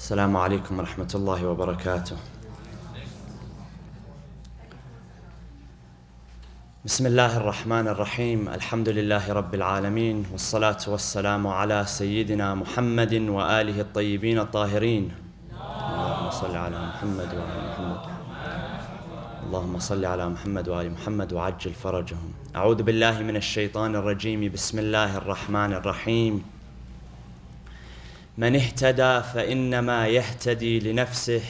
السلام عليكم ورحمة الله وبركاته. بسم الله الرحمن الرحيم. الحمد لله رب العالمين، والصلاة والسلام على سيدنا محمد وآله الطيبين الطاهرين. اللهم صل على محمد وآل محمد. اللهم صل على محمد وآل محمد وعجل فرجهم. أعوذ بالله من الشيطان الرجيم. بسم الله الرحمن الرحيم. من اهتدى فإنما يهتدي لنفسه،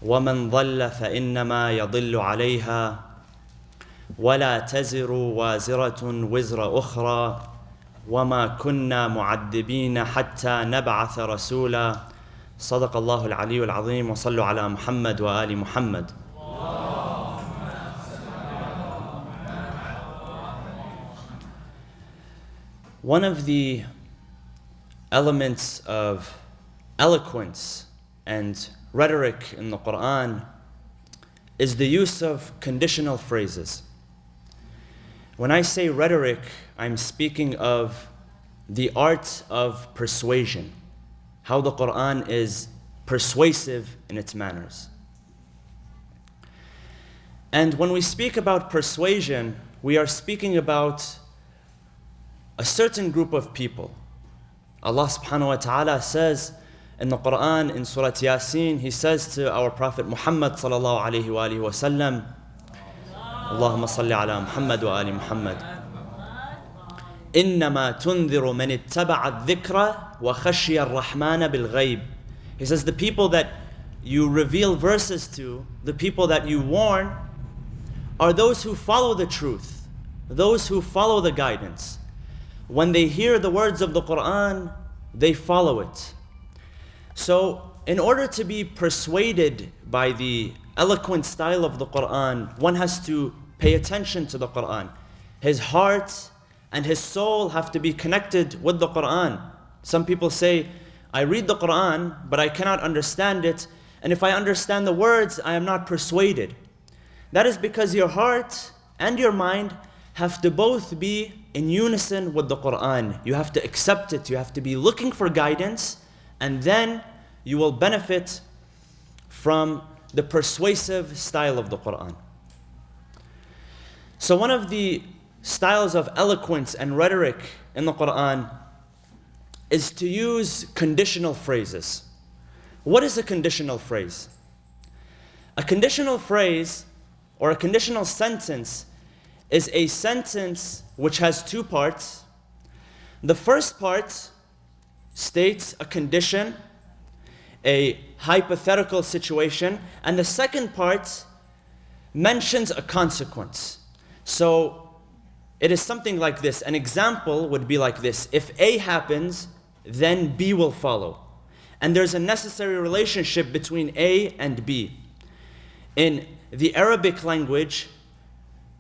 ومن ضل فإنما يضل عليها، ولا تزر وازرة وزر أخرى، وما كنا معذبين حتى نبعث رسولا. صدق الله العلي العظيم. وصلوا على محمد وآل محمد. One of the elements of eloquence and rhetoric in the Qur'an is the use of conditional phrases. When I say rhetoric, I'm speaking of the art of persuasion, how the Qur'an is persuasive in its manners. And when we speak about persuasion, we are speaking about a certain group of people. Allah subhanahu wa ta'ala says in the Qur'an, in Surah Yasin, He says to our Prophet Muhammad sallallahu alayhi wa alihi wa sallam, Allahumma salli ala Muhammad wa ali Muhammad. إِنَّمَا تُنذِرُ مَنِ اتَّبَعَ الذِّكْرَ وَخَشِيَ الرَّحْمَنَ بِالْغَيْبِ. He says the people that you reveal verses to, the people that you warn, are those who follow the truth, those who follow the guidance. When they hear the words of the Qur'an, they follow it. So, in order to be persuaded by the eloquent style of the Qur'an, one has to pay attention to the Qur'an. His heart and his soul have to be connected with the Qur'an. Some people say, I read the Qur'an, but I cannot understand it, and if I understand the words, I am not persuaded. That is because your heart and your mind have to both be in unison with the Qur'an. You have to accept it, you have to be looking for guidance, and then you will benefit from the persuasive style of the Qur'an. So one of the styles of eloquence and rhetoric in the Qur'an is to use conditional phrases. What is a conditional phrase? A conditional phrase or a conditional sentence is a sentence which has two parts. The first part states a condition, a hypothetical situation, and the second part mentions a consequence. So it is something like this. An example would be like this: if A happens, then B will follow. And there's a necessary relationship between A and B. In the Arabic language,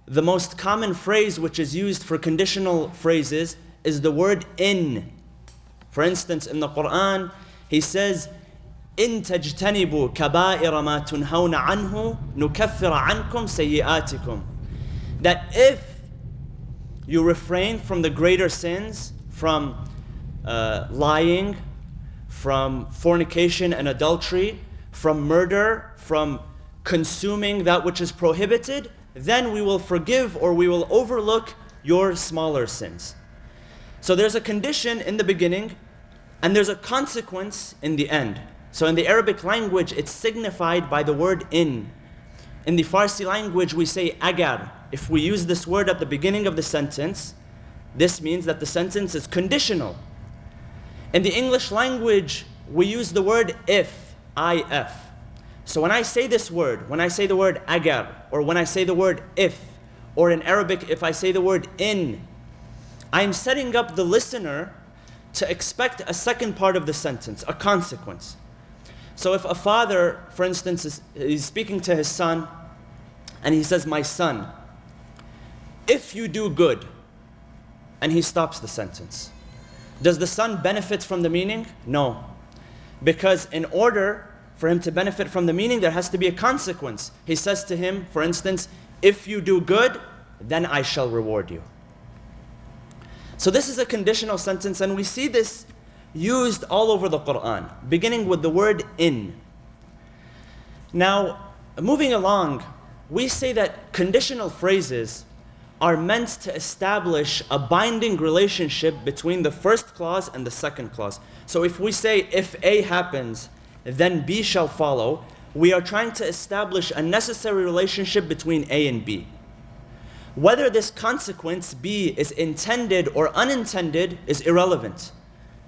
the most common phrase which is used for conditional phrases is the word in. For instance, in the Qur'an, He says, إِن تَجْتَنِبُوا كَبَائِرَ مَا تُنْهَوْنَ عَنْهُ نُكَفِّرَ عَنْكُمْ سَيِّئَاتِكُمْ. That if you refrain from the greater sins, from lying, from fornication and adultery, from murder, from consuming that which is prohibited, then we will forgive or we will overlook your smaller sins. So there's a condition in the beginning and there's a consequence in the end. So in the Arabic language, it's signified by the word in. In the Farsi language, we say agar. If we use this word at the beginning of the sentence, this means that the sentence is conditional. In the English language, we use the word if, I-F. So when I say this word, when I say the word agar, or when I say the word if, or in Arabic, if I say the word in, I'm setting up the listener to expect a second part of the sentence, a consequence. So if a father, for instance, is speaking to his son, and he says, my son, if you do good, and he stops the sentence. Does the son benefit from the meaning? No. Because in order for him to benefit from the meaning, there has to be a consequence. He says to him, for instance, if you do good, then I shall reward you. So this is a conditional sentence, and we see this used all over the Qur'an, beginning with the word in. Now, moving along, we say that conditional phrases are meant to establish a binding relationship between the first clause and the second clause. So if we say, if A happens, then B shall follow, we are trying to establish a necessary relationship between A and B. Whether this consequence, B, is intended or unintended is irrelevant.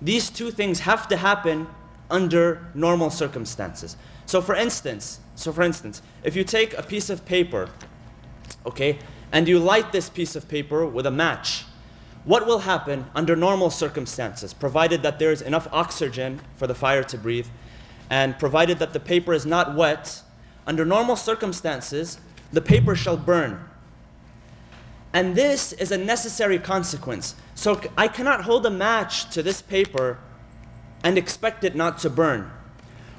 These two things have to happen under normal circumstances. So for instance, if you take a piece of paper, okay, and you light this piece of paper with a match, what will happen under normal circumstances, provided that there is enough oxygen for the fire to breathe, and provided that the paper is not wet, under normal circumstances, the paper shall burn. And this is a necessary consequence. So I cannot hold a match to this paper and expect it not to burn.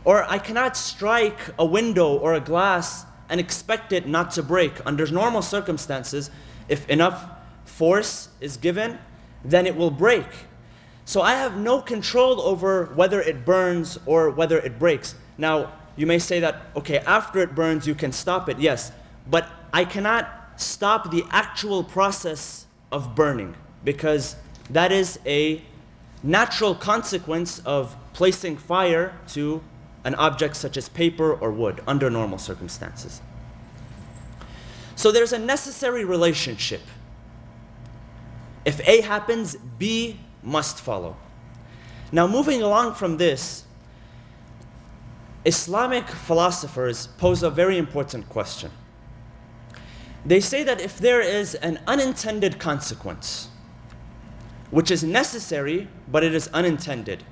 Or I cannot strike a window or a glass and expect it not to break. Under normal circumstances, if enough force is given, then it will break. So I have no control over whether it burns or whether it breaks. Now, you may say that, okay, after it burns, you can stop it. Yes, but I cannot stop the actual process of burning, because that is a natural consequence of placing fire to an object such as paper or wood under normal circumstances. So there's a necessary relationship. If A happens, B must follow. Now, moving along from this, Islamic philosophers pose a very important question. They say that if there is an unintended consequence, which is necessary, but it is unintended,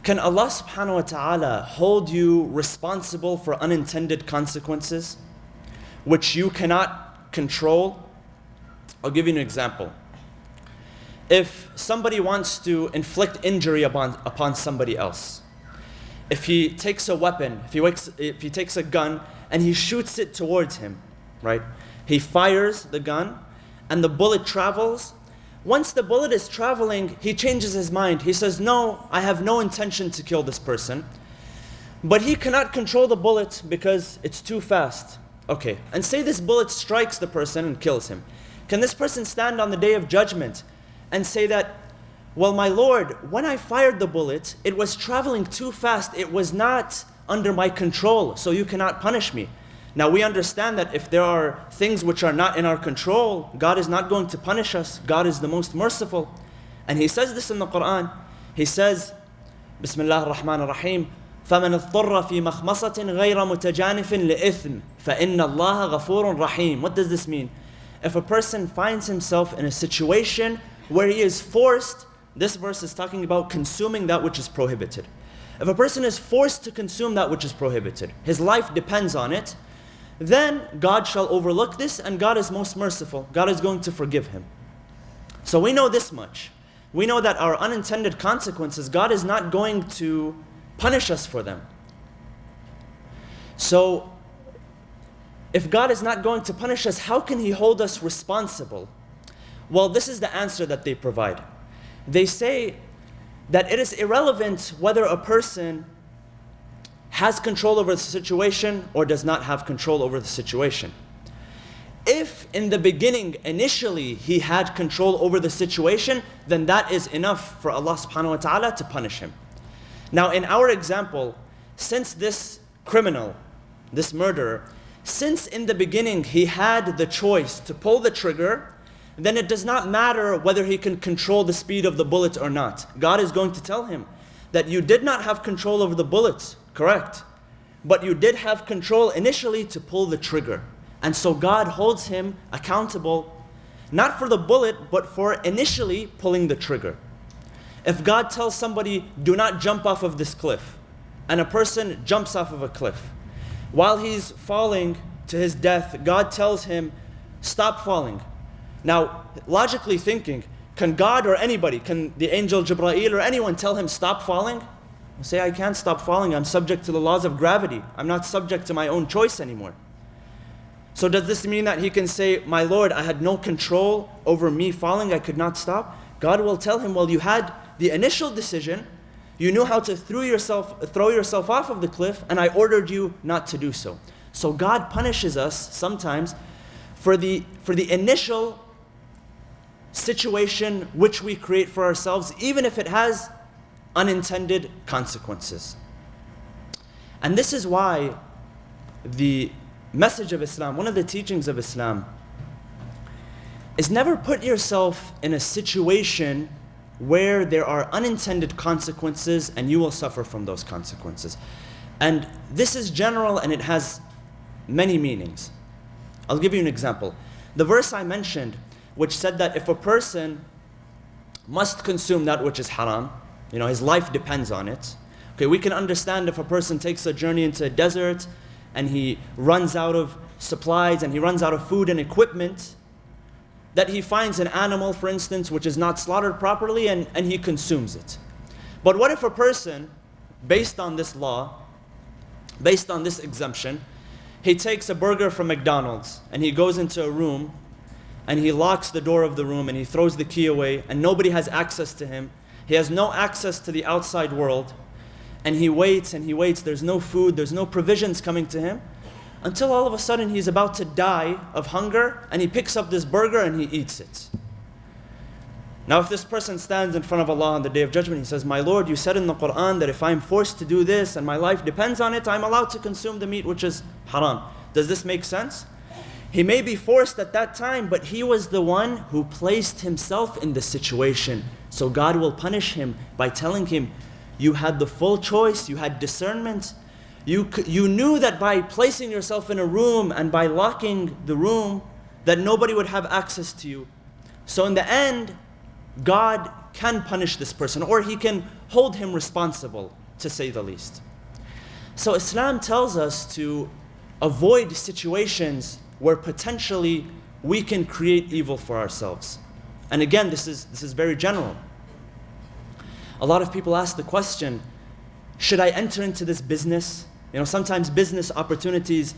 can Allah subhanahu wa ta'ala hold you responsible for unintended consequences, which you cannot control? I'll give you an example. If somebody wants to inflict injury upon somebody else, if he takes a weapon, if he takes a gun and he shoots it towards him, right? He fires the gun and the bullet travels. Once the bullet is traveling, he changes his mind. He says, no, I have no intention to kill this person. But he cannot control the bullet because it's too fast. Okay, and say this bullet strikes the person and kills him. Can this person stand on the day of judgment and say that, well, my Lord, when I fired the bullet, it was traveling too fast. It was not under my control, so you cannot punish me. Now we understand that if there are things which are not in our control, God is not going to punish us. God is the most merciful. And He says this in the Qur'an. He says, Bismillah ar-Rahman ar-Rahim, فَمَنِ اضْطُرَّ فِي مَخْمَصَةٍ غَيْرَ مُتَجَانِفٍ لِإِثْمٍ فَإِنَّ اللَّهَ غَفُورٌ رَحِيمٌ. What does this mean? If a person finds himself in a situation where he is forced, this verse is talking about consuming that which is prohibited. If a person is forced to consume that which is prohibited, his life depends on it, then God shall overlook this, and God is most merciful. God is going to forgive him. So we know this much. We know that our unintended consequences, God is not going to punish us for them. So if God is not going to punish us, how can He hold us responsible? Well, this is the answer that they provide. They say that it is irrelevant whether a person has control over the situation or does not have control over the situation. If in the beginning, initially, he had control over the situation, then that is enough for Allah subhanahu wa ta'ala to punish him. Now in our example, since this criminal, this murderer, since in the beginning he had the choice to pull the trigger, then it does not matter whether he can control the speed of the bullet or not. God is going to tell him that you did not have control over the bullets, correct? But you did have control initially to pull the trigger. And so God holds him accountable, not for the bullet, but for initially pulling the trigger. If God tells somebody, do not jump off of this cliff, and a person jumps off of a cliff, while he's falling to his death, God tells him, stop falling. Now, logically thinking, can God or anybody, can the angel Jibreel or anyone tell him, stop falling? He'll say, I can't stop falling. I'm subject to the laws of gravity. I'm not subject to my own choice anymore. So does this mean that he can say, my Lord, I had no control over me falling, I could not stop? God will tell him, well, you had the initial decision, you knew how to throw yourself off of the cliff, and I ordered you not to do so. So God punishes us sometimes for the initial situation which we create for ourselves, even if it has unintended consequences. And this is why the message of Islam, one of the teachings of Islam, is never put yourself in a situation where there are unintended consequences and you will suffer from those consequences. And this is general and it has many meanings. I'll give you an example. The verse I mentioned, which said that if a person must consume that which is haram, his life depends on it. Okay, we can understand if a person takes a journey into a desert and he runs out of supplies and he runs out of food and equipment, that he finds an animal, for instance, which is not slaughtered properly and he consumes it. But what if a person, based on this law, based on this exemption, he takes a burger from McDonald's and he goes into a room and he locks the door of the room and he throws the key away and nobody has access to him. He has no access to the outside world, and he waits and he waits. There's no food, there's no provisions coming to him, until all of a sudden he's about to die of hunger and he picks up this burger and he eats it. Now if this person stands in front of Allah on the Day of Judgment, he says, "My Lord, you said in the Qur'an that if I'm forced to do this and my life depends on it, I'm allowed to consume the meat which is haram." Does this make sense? He may be forced at that time, but he was the one who placed himself in the situation. So God will punish him by telling him, you had the full choice, you had discernment. You knew that by placing yourself in a room and by locking the room, that nobody would have access to you. So in the end, God can punish this person, or He can hold him responsible, to say the least. So Islam tells us to avoid situations where potentially we can create evil for ourselves. And again, this is very general. A lot of people ask the question, should I enter into this business? Sometimes business opportunities,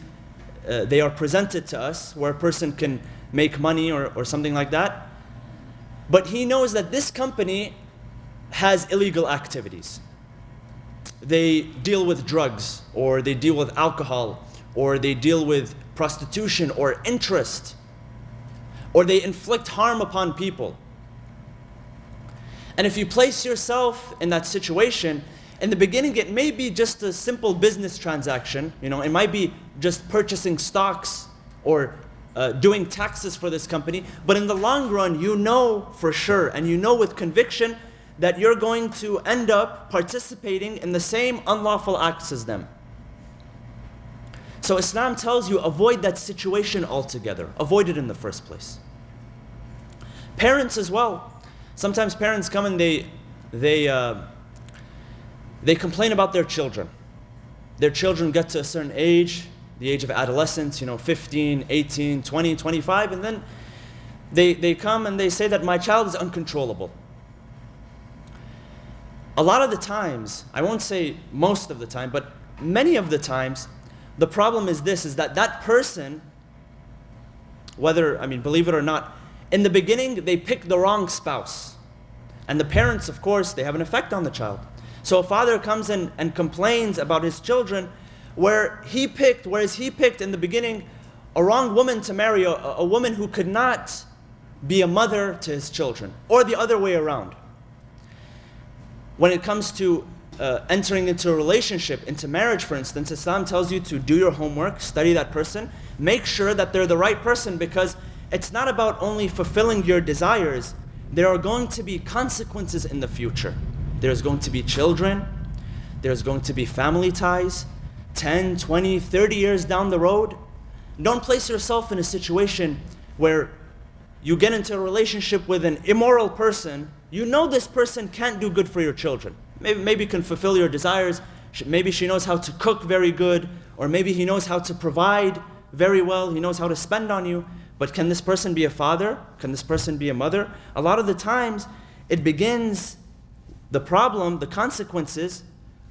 they are presented to us where a person can make money or something like that. But he knows that this company has illegal activities. They deal with drugs, or they deal with alcohol, or they deal with prostitution or interest, or they inflict harm upon people. And if you place yourself in that situation, in the beginning it may be just a simple business transaction. It might be just purchasing stocks or doing taxes for this company. But in the long run, you know for sure, and you know with conviction, that you're going to end up participating in the same unlawful acts as them. So Islam tells you, avoid that situation altogether. Avoid it in the first place. Parents as well. Sometimes parents come and they complain about their children. Their children get to a certain age, the age of adolescence, 15, 18, 20, 25, and then they come and they say that my child is uncontrollable. A lot of the times, I won't say most of the time, but many of the times, the problem is this, is that person, believe it or not, in the beginning, they pick the wrong spouse. And the parents, of course, they have an effect on the child. So a father comes in and complains about his children, whereas he picked in the beginning a wrong woman to marry, a woman who could not be a mother to his children, or the other way around. When it comes to entering into a relationship, into marriage, for instance, Islam tells you to do your homework, study that person, make sure that they're the right person, because it's not about only fulfilling your desires. There are going to be consequences in the future. There's going to be children, there's going to be family ties, 10, 20, 30 years down the road. Don't place yourself in a situation where you get into a relationship with an immoral person. You know this person can't do good for your children. Maybe can fulfill your desires. Maybe she knows how to cook very good, or maybe he knows how to provide very well. He knows how to spend on you. But can this person be a father? Can this person be a mother? A lot of the times, the problem, the consequences,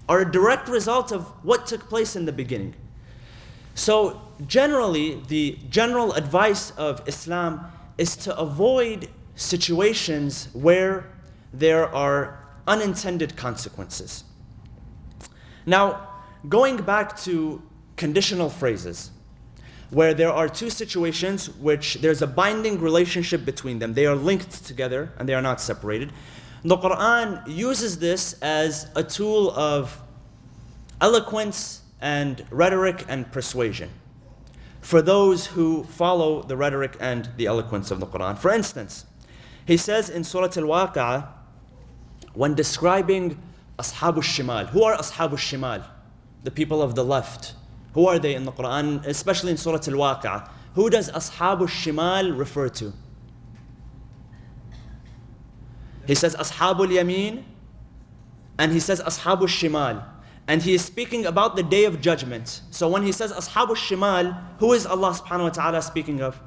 are a direct result of what took place in the beginning. So generally, the general advice of Islam is to avoid situations where there are unintended consequences. Now, going back to conditional phrases, where there are two situations which there's a binding relationship between them. They are linked together and they are not separated. The Qur'an uses this as a tool of eloquence and rhetoric and persuasion for those who follow the rhetoric and the eloquence of the Qur'an. For instance, he says in Surah Al-Waqi'ah, when describing Ashab al-Shimal, who are Ashab al-Shimal? The people of the left. Who are they in the Qur'an, especially in Surah Al-Waqi'ah? Who does Ashab al-Shimal refer to? He says Ashab al-Yamin, and he says Ashab al-Shimal. And he is speaking about the day of judgment. So when he says Ashab al-Shimal, who is Allah subhanahu wa ta'ala speaking of?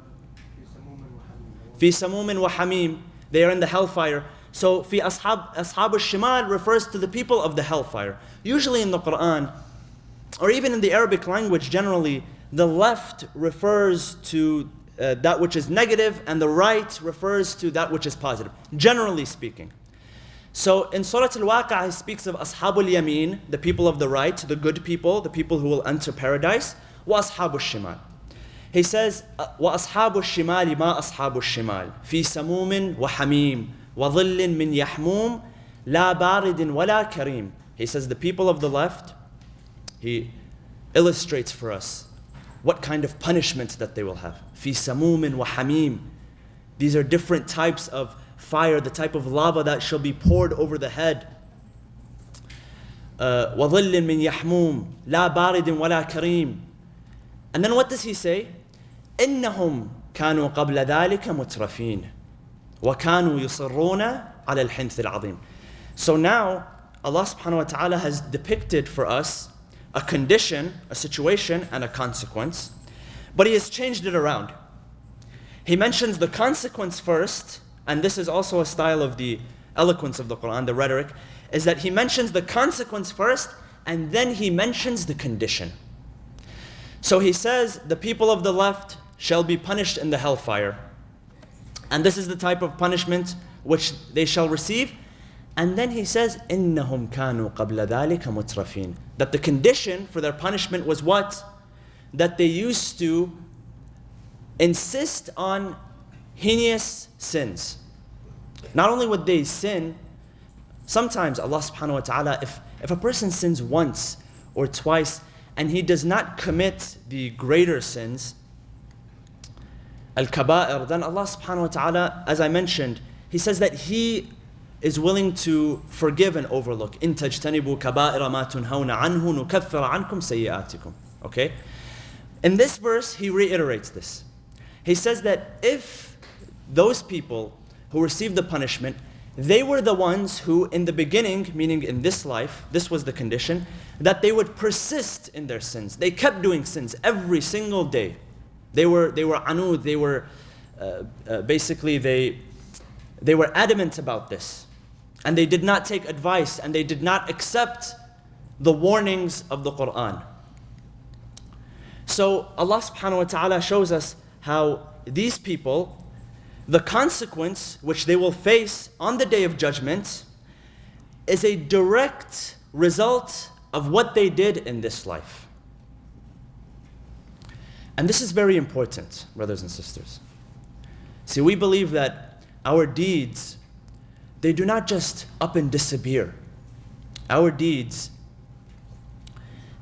Fi samumin wa hamim. They are in the hellfire. So fi ashab al-Shimal refers to the people of the hellfire. Usually in the Qur'an, or even in the Arabic language generally, the left refers to that which is negative and the right refers to that which is positive, generally speaking. So in Surah Al-Waqi'ah, he speaks of Ashab al-Yamin, the people of the right, the good people, the people who will enter paradise, wa Ashab al-Shimal. He says, wa Ashab al-Shimal ma Ashab al-Shimal, fi samumin wa hamim, wa dhillin min yahmum, la baridin wa la kareem. He says the people of the left, he illustrates for us what kind of punishment that they will have. Fi samumin wa hamim. These are different types of fire, the type of lava that shall be poured over the head. وَظِلٍّ مِّن يَحْمُومٍ لَا بَارِدٍ وَلَا كَرِيمٍ. And then what does he say? إِنَّهُمْ كَانُوا قَبْلَ ذَلِكَ مُتْرَفِينَ وَكَانُوا يُصِرُّونَ عَلَى الْحِنْثِ الْعَظِيمِ. So now, Allah subhanahu wa ta'ala has depicted for us a condition, a situation, and a consequence, but he has changed it around. He mentions the consequence first, and this is also a style of the eloquence of the Qur'an, the rhetoric, is that he mentions the consequence first, and then he mentions the condition. So he says, the people of the left shall be punished in the hellfire. And this is the type of punishment which they shall receive. And then he says, إِنَّهُمْ كَانُوا قَبْلَ ذَلِكَ مُتْرَفِينَ. That the condition for their punishment was what? That they used to insist on heinous sins. Not only would they sin, sometimes Allah subhanahu wa ta'ala, if a person sins once or twice and he does not commit the greater sins, al-kaba'ir, then Allah subhanahu wa ta'ala, as I mentioned, he says that he is willing to forgive and overlook. إِن تَجْتَنِبُوا كَبَائِرَ مَا تُنْهَوْنَ عَنْهُ نُكَفِّرَ عَنْكُمْ سَيِّئَاتِكُمْ. Okay? In this verse, he reiterates this. He says that if those people who received the punishment, they were the ones who in the beginning, meaning in this life, this was the condition, that they would persist in their sins. They kept doing sins every single day. They were anud, they were basically they were adamant about this. And they did not take advice and they did not accept the warnings of the Qur'an. So Allah subhanahu wa ta'ala shows us how these people, the consequence which they will face on the day of judgment is a direct result of what they did in this life. And this is very important, brothers and sisters. See, we believe that our deeds, they do not just up and disappear. Our deeds,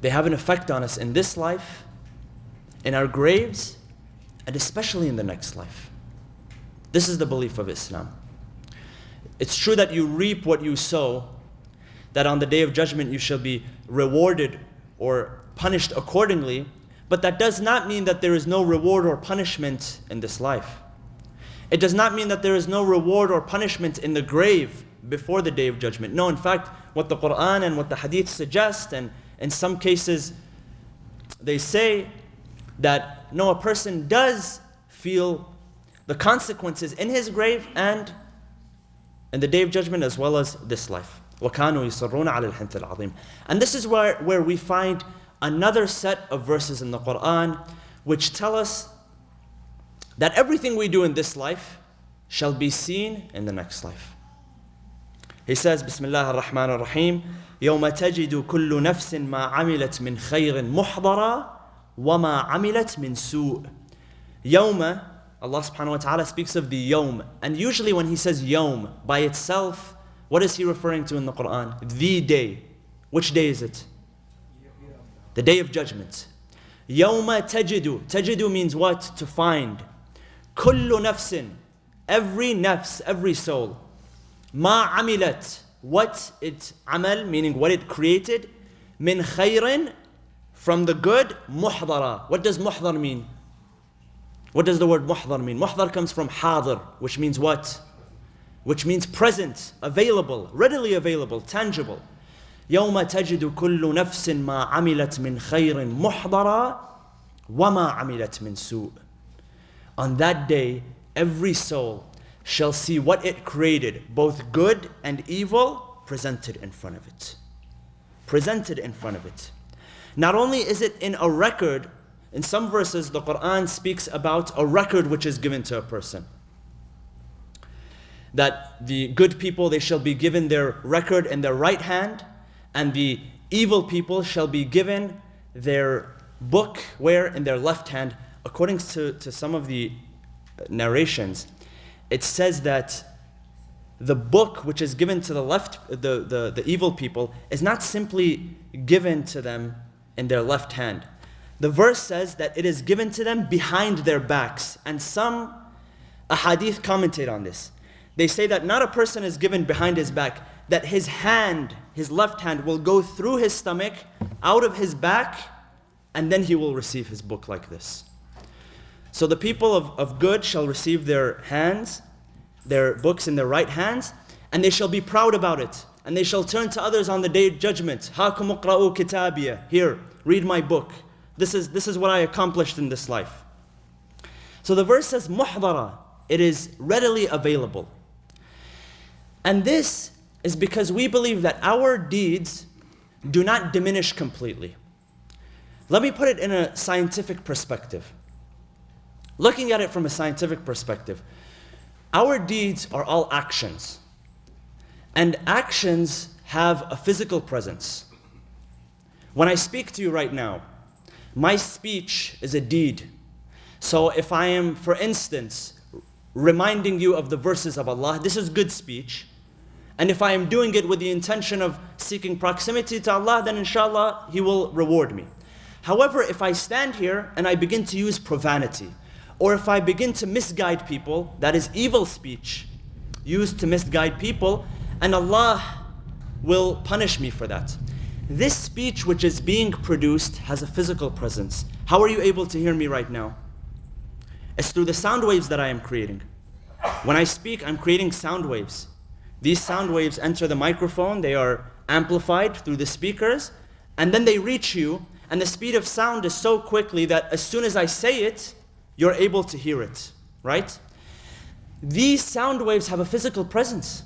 they have an effect on us in this life, in our graves, and especially in the next life. This is the belief of Islam. It's true that you reap what you sow, that on the day of judgment you shall be rewarded or punished accordingly, but that does not mean that there is no reward or punishment in this life. It does not mean that there is no reward or punishment in the grave before the day of judgment. No, in fact, what the Qur'an and what the Hadith suggest, and in some cases they say that no, a person does feel the consequences in his grave and in the day of judgment as well as this life. وَكَانُوا يُصِرُّونَ عَلَى الْحِنْثِ الْعَظِيمِ. And this is where we find another set of verses in the Qur'an which tell us that everything we do in this life shall be seen in the next life. He says, Bismillah ar-Rahman ar-Rahim, يَوْمَ تَجِدُ كُلُّ نَفْسٍ مَا عَمِلَتْ مِنْ خَيْرٍ مُحْضَرًا وَمَا عَمِلَتْ مِنْ سُوءٍ. Yawma, Allah subhanahu wa ta'ala speaks of the yawm. And usually when He says yawm by itself, what is He referring to in the Qur'an? The day. Which day is it? The day of judgment. Yawma tajidu. Tajidu means what? To find. Kullu nafsin. Every nafs, every soul. Ma amilat. What it amal, meaning what it created. Min khayrin. From the good. Muhdara. What does muhdar mean? What does the word muhdar mean? Muhdar comes from hadir, which means what? Which means present, available, readily available, tangible. يوم تجد كل نفس ما عملت من خير محضرا وما عملت من سوء. On that day, every soul shall see what it created, both good and evil, presented in front of it. Presented in front of it. Not only is it in a record, in some verses the Qur'an speaks about a record which is given to a person. That the good people, they shall be given their record in their right hand, and the evil people shall be given their book, where? In their left hand. According to some of the narrations, it says that the book which is given to the left, the evil people, is not simply given to them in their left hand. The verse says that it is given to them behind their backs. And some ahadith commentate on this. They say that not a person is given behind his back, that his hand, his left hand, will go through his stomach, out of his back, and then he will receive his book like this. So the people of good shall receive their hands, their books in their right hands, and they shall be proud about it. And they shall turn to others on the day of judgment. هَاكُمُ اقْرَؤُوا كِتَابِيَ. Here, read my book. This is what I accomplished in this life. So the verse says, muhdara. It is readily available. And this is because we believe that our deeds do not diminish completely. Let me put it in a scientific perspective. Looking at it from a scientific perspective, our deeds are all actions. And actions have a physical presence. When I speak to you right now, my speech is a deed. So if I am, for instance, reminding you of the verses of Allah, this is good speech. And if I am doing it with the intention of seeking proximity to Allah, then inshallah, He will reward me. However, if I stand here and I begin to use profanity, or if I begin to misguide people, that is evil speech, used to misguide people, and Allah will punish me for that. This speech which is being produced has a physical presence. How are you able to hear me right now? It's through the sound waves that I am creating. When I speak, I'm creating sound waves. These sound waves enter the microphone, they are amplified through the speakers, and then they reach you, and the speed of sound is so quickly that as soon as I say it, you're able to hear it, right? These sound waves have a physical presence.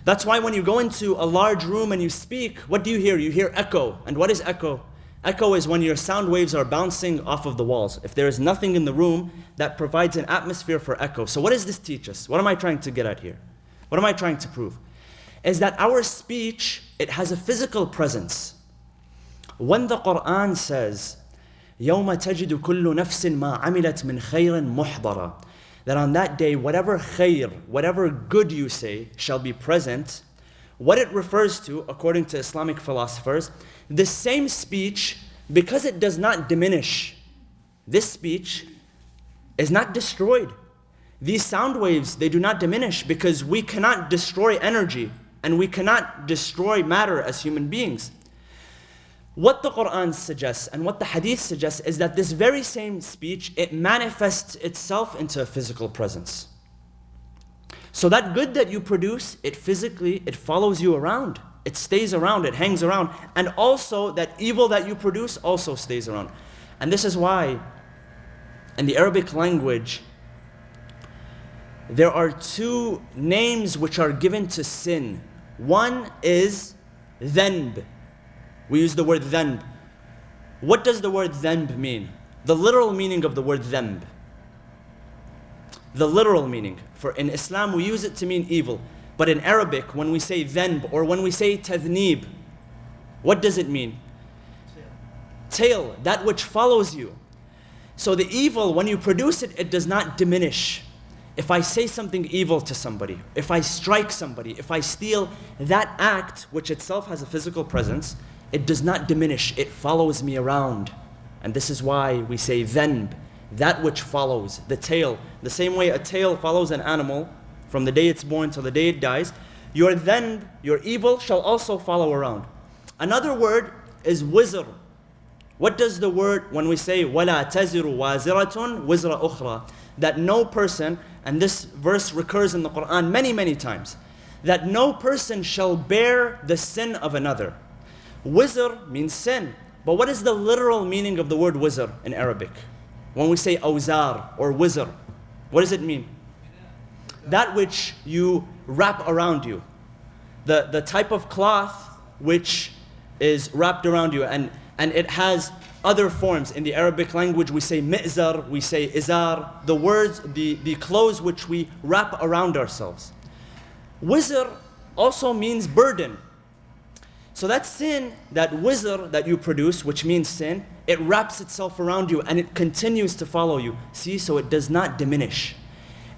That's why when you go into a large room and you speak, what do you hear? You hear echo. And what is echo? Echo is when your sound waves are bouncing off of the walls. If there is nothing in the room, that provides an atmosphere for echo. So what does this teach us? What am I trying to get at here? What am I trying to prove? Is that our speech, it has a physical presence. When the Qur'an says, يَوْمَ تَجِدُ كُلُّ نَفْسٍ مَا عَمِلَتْ مِنْ خَيْرٍ مُحْضَرًا, that on that day, whatever khayr, whatever good you say, shall be present. What it refers to, according to Islamic philosophers, the same speech, because it does not diminish, this speech is not destroyed. These sound waves, they do not diminish because we cannot destroy energy and we cannot destroy matter as human beings. What the Qur'an suggests and what the Hadith suggests is that this very same speech, it manifests itself into a physical presence. So that good that you produce, it physically, it follows you around. It stays around, it hangs around. And also that evil that you produce also stays around. And this is why in the Arabic language, there are two names which are given to sin. One is dhanb. We use the word dhanb. What does the word dhanb mean? The literal meaning of the word dhanb. The literal meaning. For in Islam we use it to mean evil. But in Arabic, when we say dhanb or when we say tadhnib, what does it mean? Tail, that which follows you. So the evil, when you produce it, it does not diminish. If I say something evil to somebody, if I strike somebody, if I steal, that act, which itself has a physical presence, it does not diminish. It follows me around. And this is why we say dhanb, that which follows, the tail. The same way a tail follows an animal from the day it's born till the day it dies, your dhanb, your evil, shall also follow around. Another word is wizr. What does the word, when we say وَلَا تَزِرُ وَازِرَةٌ وِزْرَ أُخْرَى, that no person, and this verse recurs in the Qur'an many, many times, that no person shall bear the sin of another. Wizr means sin. But what is the literal meaning of the word wizr in Arabic? When we say awzar or wizr, what does it mean? That which you wrap around you. The type of cloth which is wrapped around you. And it has other forms. In the Arabic language, we say mi'zar, we say izar. The words, the clothes which we wrap around ourselves. Wizr also means burden. So that sin, that wizr that you produce, which means sin, it wraps itself around you and it continues to follow you. See, so it does not diminish.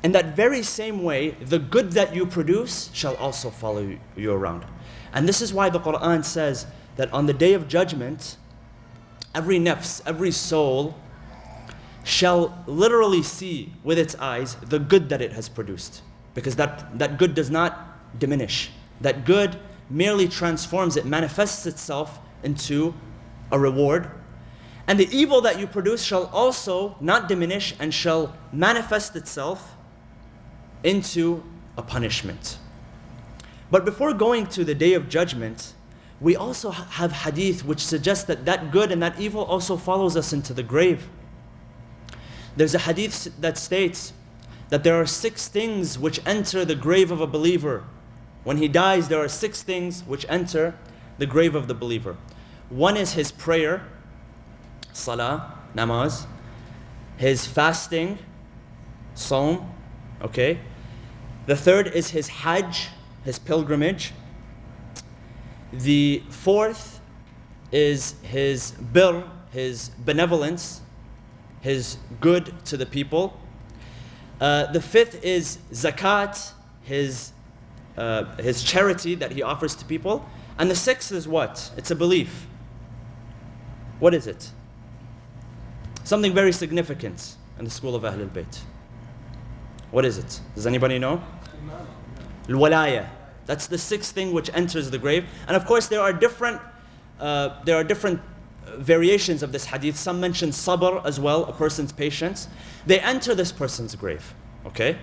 In that very same way, the good that you produce shall also follow you around. And this is why the Qur'an says that on the day of judgment, every nafs, every soul shall literally see with its eyes the good that it has produced. Because that good does not diminish. That good merely transforms, it manifests itself into a reward. And the evil that you produce shall also not diminish and shall manifest itself into a punishment. But before going to the day of judgment, we also have hadith which suggests that that good and that evil also follows us into the grave. There's a hadith that states that there are 6 things which enter the grave of a believer. When he dies, there are 6 things which enter the grave of the believer. One is his prayer, salah, namaz. His fasting, sawm, okay. The third is his hajj, his pilgrimage. The fourth is his birr, his benevolence, his good to the people. The fifth is zakat, his charity that he offers to people. And the sixth is what? It's a belief. What is it? Something very significant in the school of Ahl al-Bayt. What is it? Does anybody know? Al-walaya. That's the 6th thing which enters the grave. And of course there are different variations of this hadith. Some mention sabr as well, a person's patience. They enter this person's grave. Okay?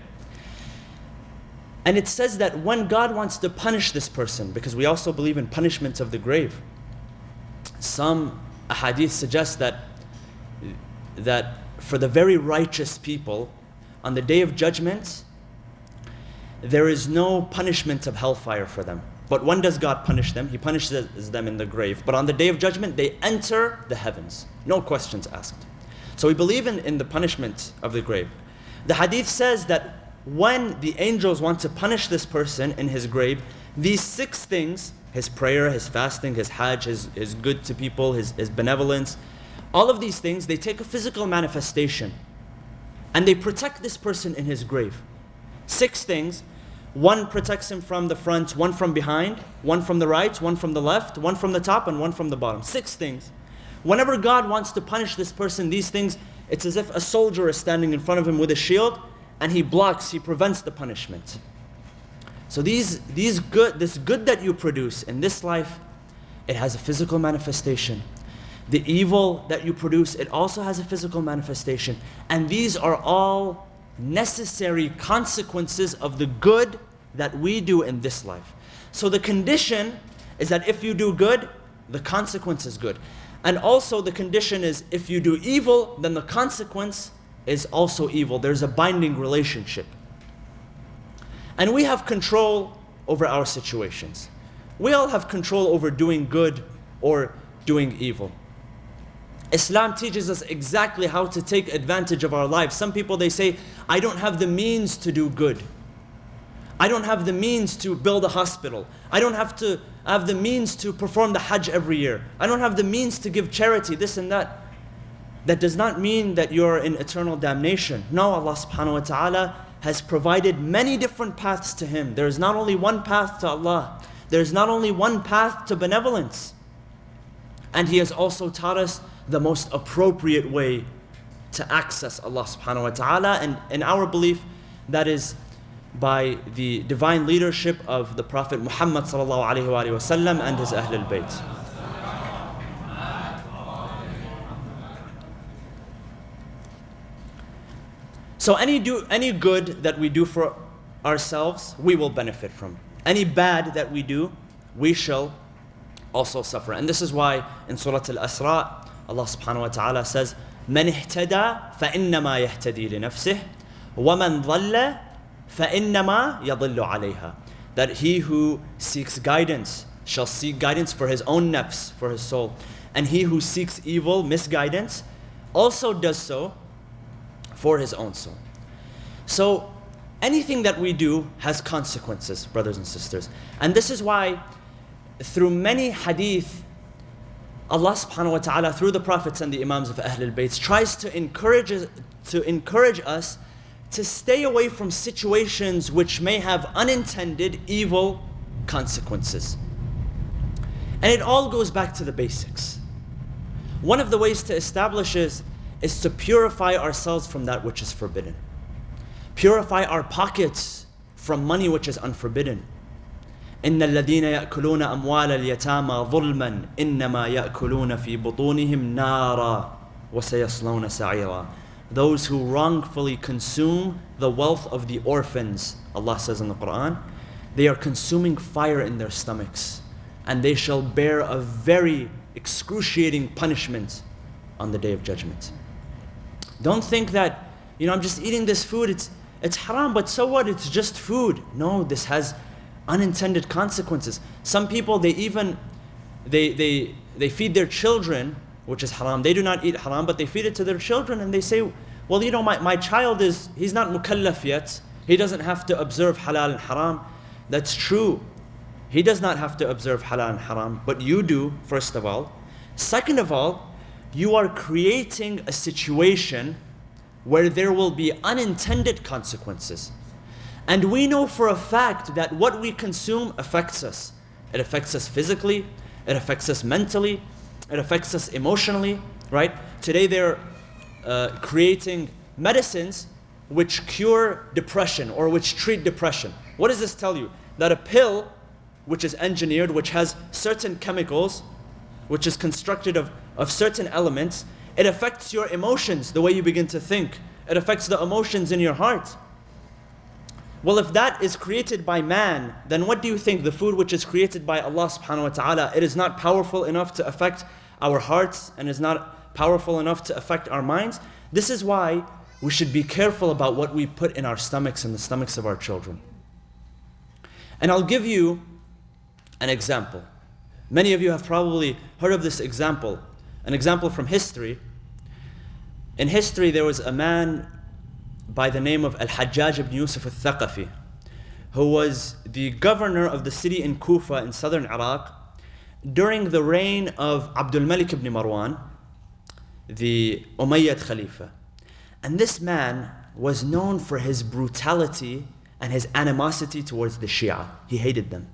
And it says that when God wants to punish this person, because we also believe in punishment of the grave, some hadith suggest that for the very righteous people, on the day of judgment, there is no punishment of hellfire for them. But when does God punish them? He punishes them in the grave. But on the day of judgment, they enter the heavens. No questions asked. So we believe in the punishment of the grave. The hadith says that when the angels want to punish this person in his grave, these 6 things, his prayer, his fasting, his hajj, his good to people, his benevolence, all of these things, they take a physical manifestation. And they protect this person in his grave. 6 things. One protects him from the front, one from behind, one from the right, one from the left, one from the top, and one from the bottom. 6 things. Whenever God wants to punish this person, these things, it's as if a soldier is standing in front of him with a shield, and he blocks, he prevents the punishment. So this good that you produce in this life, it has a physical manifestation. The evil that you produce, it also has a physical manifestation. And these are all necessary consequences of the good that we do in this life. So the condition is that if you do good, the consequence is good. And also the condition is if you do evil, then the consequence is also evil. There's a binding relationship. And we have control over our situations. We all have control over doing good or doing evil. Islam teaches us exactly how to take advantage of our lives. Some people, they say, I don't have the means to do good. I don't have the means to build a hospital. I don't have the means to perform the Hajj every year. I don't have the means to give charity, this and that. That does not mean that you're in eternal damnation. No, Allah subhanahu wa ta'ala has provided many different paths to Him. There is not only one path to Allah. There is not only one path to benevolence. And He has also taught us the most appropriate way to access Allah subhanahu wa ta'ala. And in our belief, that is by the divine leadership of the Prophet Muhammad sallallahu alaihi wasallam and his Ahlul Bayt. So any good that we do for ourselves, we will benefit from. Any bad that we do, we shall also suffer. And this is why in Surah Al-Asra, Allah subhanahu wa ta'ala says, مَنِ اهْتَدَى فَإِنَّمَا يَهْتَدِي لِنَفْسِهِ وَمَنْ ضَلَّ فَإِنَّمَا يَضِلُّ عَلَيْهَا. That he who seeks guidance shall seek guidance for his own nafs, for his soul. And he who seeks evil, misguidance, also does so for his own soul. So anything that we do has consequences, brothers and sisters. And this is why through many hadith, Allah subhanahu wa ta'ala, through the prophets and the imams of Ahlul Bayt, tries to encourage us to stay away from situations which may have unintended evil consequences. And it all goes back to the basics. One of the ways to establish is to purify ourselves from that which is forbidden. Purify our pockets from money which is unforbidden. إن الذين يأكلون أموال اليتامى ظلما إنما يأكلون في بطونهم نارا وسيصلون سعيرا. Those who wrongfully consume the wealth of the orphans, Allah says in the Qur'an, they are consuming fire in their stomachs, and they shall bear a very excruciating punishment on the Day of Judgment. Don't think that, I'm just eating this food, it's haram, but so what? It's just food. No, this has unintended consequences. Some people, they feed their children, which is haram. They do not eat haram, but they feed it to their children, and they say, well, my child he's not mukallaf yet. He doesn't have to observe halal and haram. That's true. He does not have to observe halal and haram, but you do, first of all. Second of all, you are creating a situation where there will be unintended consequences. And we know for a fact that what we consume affects us. It affects us physically, it affects us mentally, it affects us emotionally, right? Today they're creating medicines which cure depression or which treat depression. What does this tell you? That a pill which is engineered, which has certain chemicals, which is constructed of certain elements, it affects your emotions, the way you begin to think. It affects the emotions in your heart. Well, if that is created by man, then what do you think? The food which is created by Allah subhanahu wa ta'ala, it is not powerful enough to affect our hearts and is not powerful enough to affect our minds. This is why we should be careful about what we put in our stomachs and the stomachs of our children. And I'll give you an example. Many of you have probably heard of this example, an example from history. In history, there was a man by the name of Al-Hajjaj ibn Yusuf al-Thaqafi, who was the governor of the city in Kufa in southern Iraq during the reign of Abdul Malik ibn Marwan, the Umayyad Khalifa. And this man was known for his brutality and his animosity towards the Shia. He hated them.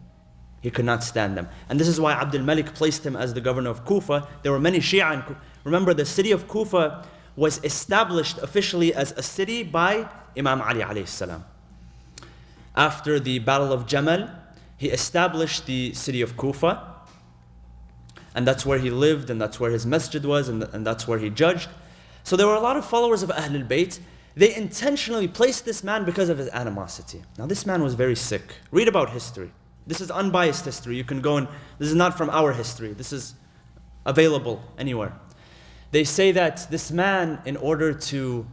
He could not stand them. And this is why Abdul Malik placed him as the governor of Kufa. There were many Shia in Kufa. Remember, the city of Kufa was established officially as a city by Imam Ali alayhi salam. After the Battle of Jamal, he established the city of Kufa. And that's where he lived, and that's where his masjid was, and that's where he judged. So there were a lot of followers of Ahlul Bayt. They intentionally placed this man because of his animosity. Now this man was very sick. Read about history. This is unbiased history. You can go and, this is not from our history. This is available anywhere. They say that this man, in order to,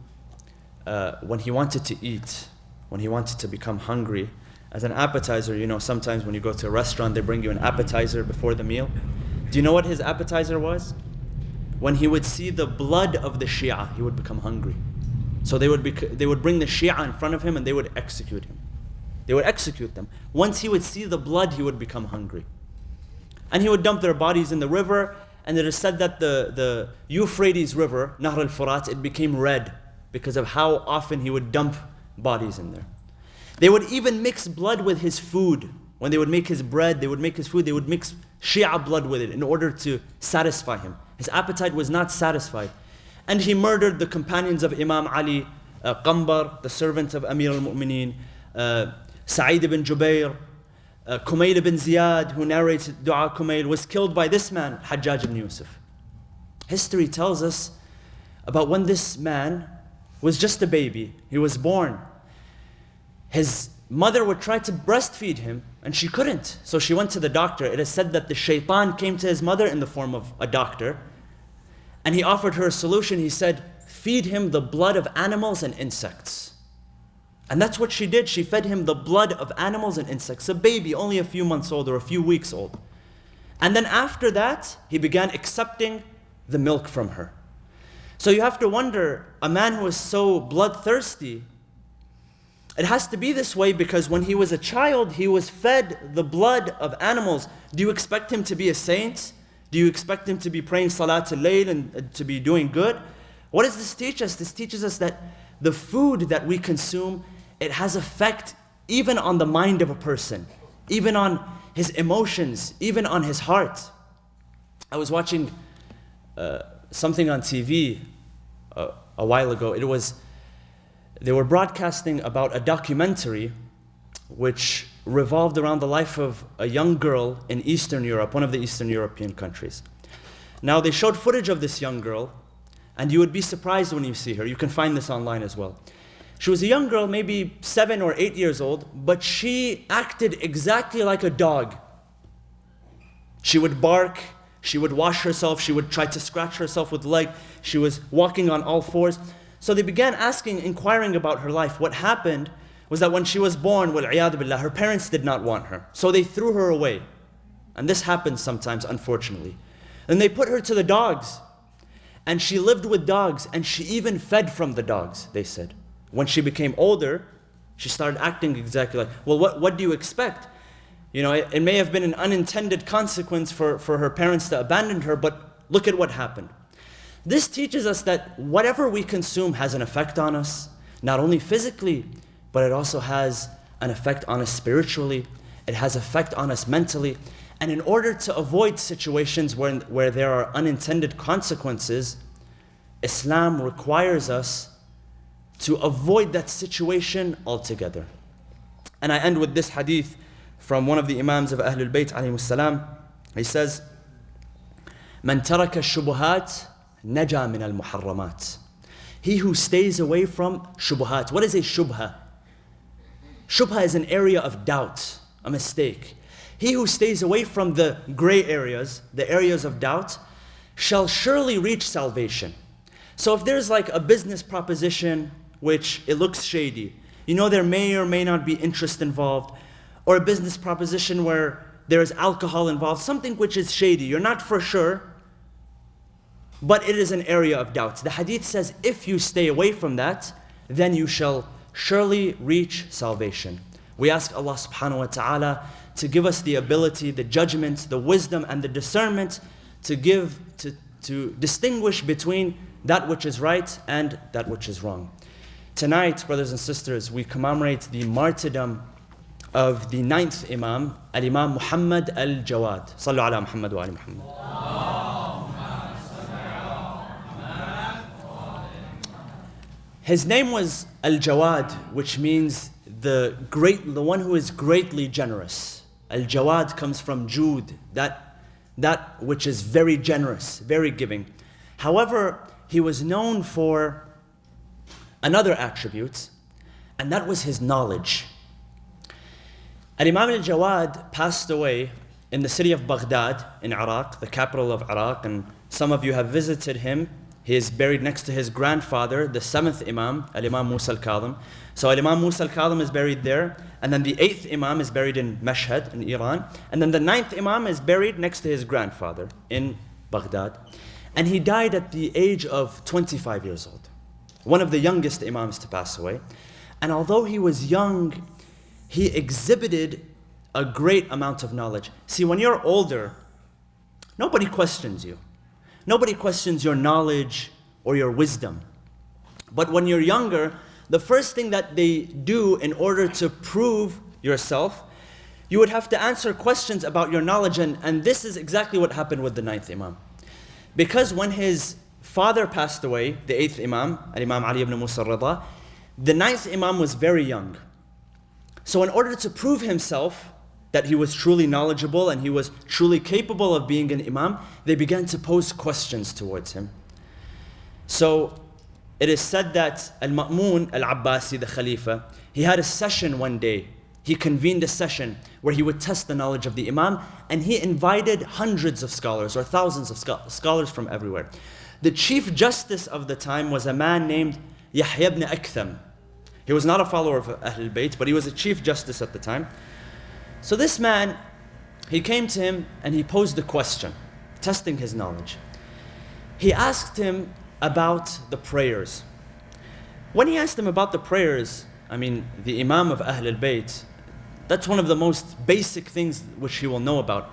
when he wanted to eat, when he wanted to become hungry, as an appetizer, sometimes when you go to a restaurant, they bring you an appetizer before the meal. Do you know what his appetizer was? When he would see the blood of the Shia, he would become hungry. So they would bring the Shia in front of him and they would execute him. They would execute them. Once he would see the blood, he would become hungry. And he would dump their bodies in the river, and it is said that the Euphrates River, Nahr al-Furat, it became red because of how often he would dump bodies in there. They would even mix blood with his food. When they would make his bread, they would make his food, they would mix Shia blood with it in order to satisfy him. His appetite was not satisfied. And he murdered the companions of Imam Ali, Qambar, the servant of Amir al-Mu'mineen, Sa'id ibn Jubair, Kumayl ibn Ziyad, who narrates Dua Kumayl, was killed by this man, Hajjaj ibn Yusuf. History tells us about when this man was just a baby. He was born. His mother would try to breastfeed him, and she couldn't. So she went to the doctor. It is said that the shaitan came to his mother in the form of a doctor, and he offered her a solution. He said, feed him the blood of animals and insects. And that's what she did. She fed him the blood of animals and insects. A baby, only a few months old or a few weeks old. And then after that, he began accepting the milk from her. So you have to wonder, a man who is so bloodthirsty, it has to be this way because when he was a child, he was fed the blood of animals. Do you expect him to be a saint? Do you expect him to be praying Salat al-Layl and to be doing good? What does this teach us? This teaches us that the food that we consume, it has effect even on the mind of a person, even on his emotions, even on his heart. I was watching something on TV a while ago. They were broadcasting about a documentary which revolved around the life of a young girl in Eastern Europe, one of the Eastern European countries. Now they showed footage of this young girl, and you would be surprised when you see her. You can find this online as well. She was a young girl, maybe 7 or 8 years old, but she acted exactly like a dog. She would bark, she would wash herself, she would try to scratch herself with the leg, she was walking on all fours. So they began inquiring about her life. What happened was that when she was born, wal-'iyadu billah, her parents did not want her. So they threw her away. And this happens sometimes, unfortunately. And they put her to the dogs. And she lived with dogs, and she even fed from the dogs, they said. When she became older, she started acting exactly like, well, what do you expect? You know, it may have been an unintended consequence for her parents to abandon her, but look at what happened. This teaches us that whatever we consume has an effect on us, not only physically, but it also has an effect on us spiritually. It has effect on us mentally. And in order to avoid situations where there are unintended consequences, Islam requires us to avoid that situation altogether. And I end with this hadith from one of the Imams of Ahlul Bayt alayhi salam. He says, "Man taraka shubuhat naja min al-muharramat." He who stays away from shubuhat. What is a shubha? Shubha is an area of doubt, a mistake. He who stays away from the gray areas, the areas of doubt, shall surely reach salvation. So if there's like a business proposition which it looks shady, you know there may or may not be interest involved, or a business proposition where there is alcohol involved, something which is shady, you're not for sure, but it is an area of doubt. The hadith says, if you stay away from that, then you shall surely reach salvation. We ask Allah subhanahu wa ta'ala to give us the ability, the judgment, the wisdom, and the discernment to distinguish between that which is right and that which is wrong. Tonight, brothers and sisters, we commemorate the martyrdom of the 9th Imam, Al-Imam Muhammad al-Jawad. Sallu ala Muhammad wa ali Muhammad. His name was Al-Jawad, which means the one who is greatly generous. Al-Jawad comes from Jud, that which is very generous, very giving. However, he was known for another attribute, and that was his knowledge. Al-Imam al-Jawad passed away in the city of Baghdad in Iraq, the capital of Iraq, and some of you have visited him. He is buried next to his grandfather, the 7th Imam, Al-Imam Musa al-Kadhim. So Al-Imam Musa al-Kadhim is buried there, and then the 8th Imam is buried in Mashhad in Iran, and then the 9th Imam is buried next to his grandfather in Baghdad. And he died at the age of 25 years old, one of the youngest Imams to pass away. And although he was young, he exhibited a great amount of knowledge. See, when you're older, nobody questions you. Nobody questions your knowledge or your wisdom. But when you're younger, the first thing that they do in order to prove yourself, you would have to answer questions about your knowledge. And this is exactly what happened with the 9th Imam. Because when his father passed away, the 8th Imam, Imam Ali ibn Musa al-Rida, the 9th Imam was very young. So in order to prove himself that he was truly knowledgeable and he was truly capable of being an Imam, they began to pose questions towards him. So it is said that Al-Ma'mun Al-Abbasi, the Khalifa, he had a session one day. He convened a session where he would test the knowledge of the Imam, and he invited hundreds of scholars or thousands of scholars from everywhere. The Chief Justice of the time was a man named Yahya ibn Aktham. He was not a follower of Ahlul Bayt, but he was a Chief Justice at the time. So this man, he came to him and he posed a question, testing his knowledge. He asked him about the prayers. When he asked him about the prayers, I mean, the Imam of Ahlul Bayt, that's one of the most basic things which he will know about.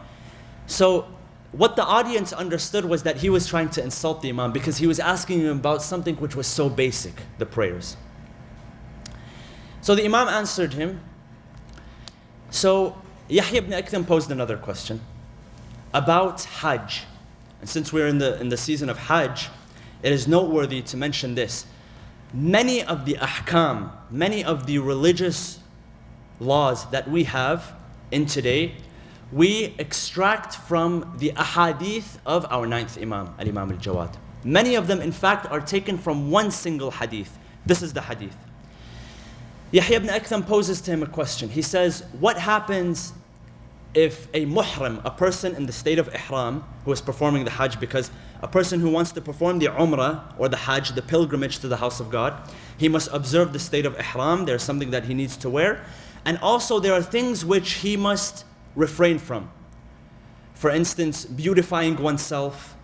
So what the audience understood was that he was trying to insult the Imam because he was asking him about something which was so basic, the prayers. So the Imam answered him. So Yahya ibn Aktham posed another question about Hajj. And since we're in the season of Hajj, it is noteworthy to mention this. Many of the ahkam, many of the religious laws that we have in today, we extract from the ahadith of our 9th Imam, Al-Imam al-Jawad. Many of them, in fact, are taken from one single hadith. This is the hadith. Yahya ibn Aktham poses to him a question. He says, what happens if a muhrim, a person in the state of ihram, who is performing the hajj, because a person who wants to perform the umrah or the hajj, the pilgrimage to the house of God, he must observe the state of ihram. There's something that he needs to wear. And also there are things which he must refrain from. For instance, beautifying oneself,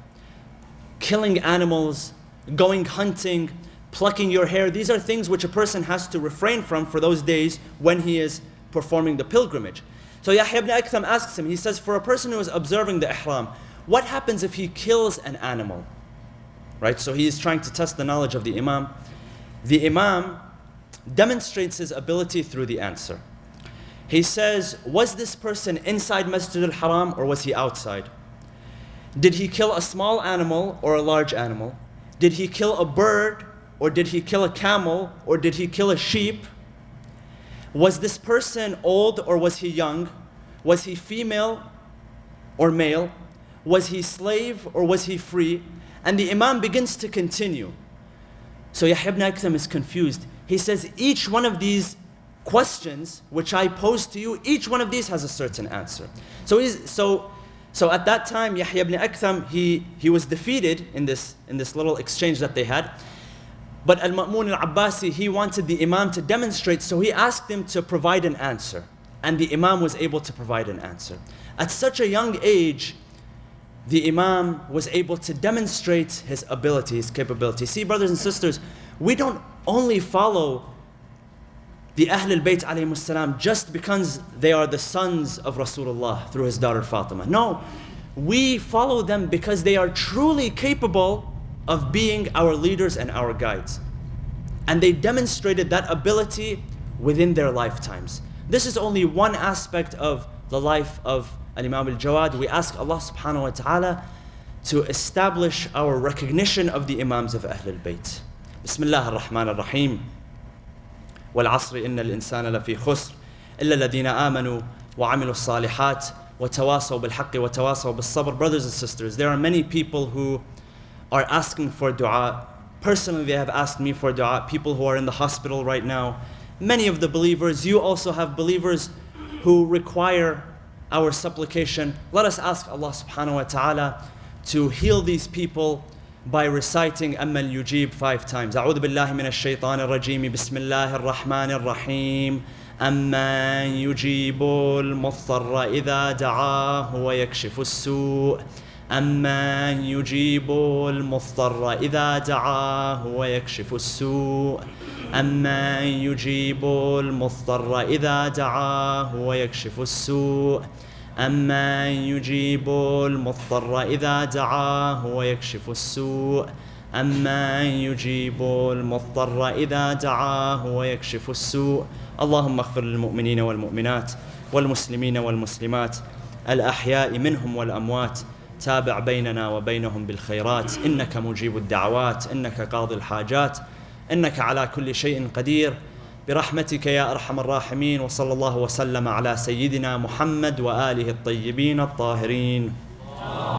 killing animals, going hunting, plucking your hair. These are things which a person has to refrain from for those days when he is performing the pilgrimage. So Yahya ibn Aktham asks him, he says, for a person who is observing the ihram, what happens if he kills an animal? Right, so he is trying to test the knowledge of the Imam. The Imam demonstrates his ability through the answer. He says, was this person inside Masjid al-Haram or was he outside? Did he kill a small animal or a large animal? Did he kill a bird or did he kill a camel or did he kill a sheep? Was this person old or was he young? Was he female or male? Was he slave or was he free? And the Imam begins to continue. So Yahya ibn Aktham is confused. He says, each one of these questions which I pose to you, each one of these has a certain answer. So at that time, Yahya ibn Aktham, he was defeated in this little exchange that they had. But Al-Ma'mun al-Abbasi, he wanted the Imam to demonstrate, so he asked him to provide an answer. And the Imam was able to provide an answer. At such a young age, the Imam was able to demonstrate his ability, his capability. See, brothers and sisters, we don't only follow the Ahlul Bayt alayhimus salam just because they are the sons of Rasulullah through his daughter Fatima. No, we follow them because they are truly capable of being our leaders and our guides. And they demonstrated that ability within their lifetimes. This is only one aspect of the life of Al-Imam al-Jawad. We ask Allah subhanahu wa ta'ala to establish our recognition of the Imams of Ahlul Bayt. Bismillah ar-Rahman ar-Rahim. وَالْعَصْرِ إِنَّ الْإِنسَانَ لَفِي خُسْرٍ إِلَّا الَّذِينَ آمَنُوا وَعَمِلُوا الصَّالِحَاتِ وَتَوَاصَوْا بِالْحَقِّ وَتَوَاصَوْا بِالصَّبْرِ. Brothers and sisters, there are many people who are asking for dua. Personally, they have asked me for dua. People who are in the hospital right now. Many of the believers, you also have believers who require our supplication. Let us ask Allah subhanahu wa ta'ala to heal these people by reciting أَمَّا الْيُجِيبُ 5 times. أعوذ بالله من الشيطان الرجيم بسم الله الرحمن الرحيم أَمَّا يُجِيبُ الْمُضْطَرَّ إِذَا دَعَاهُ وَيَكْشِفُ السُّوءَ أَمَّا يُجِيبُ الْمُضْطَرَّ إِذَا دَعَاهُ وَيَكْشِفُ السُّوءَ أمن يجيب المضطر إذا دعاه ويكشف السوء أمن يجيب المضطر إذا دعاه ويكشف السوء أمن يجيب المضطر إذا دعاه ويكشف السوء. اللهم اغفر للمؤمنين والمؤمنات والمسلمين والمسلمات الأحياء منهم والأموات، تابع بيننا وبينهم بالخيرات، إنك مجيب الدعوات، إنك قاضي الحاجات، إنك على كل شيء قدير، برحمتك يا أرحم الراحمين. وصلى الله وسلم على سيدنا محمد وآله الطيبين الطاهرين.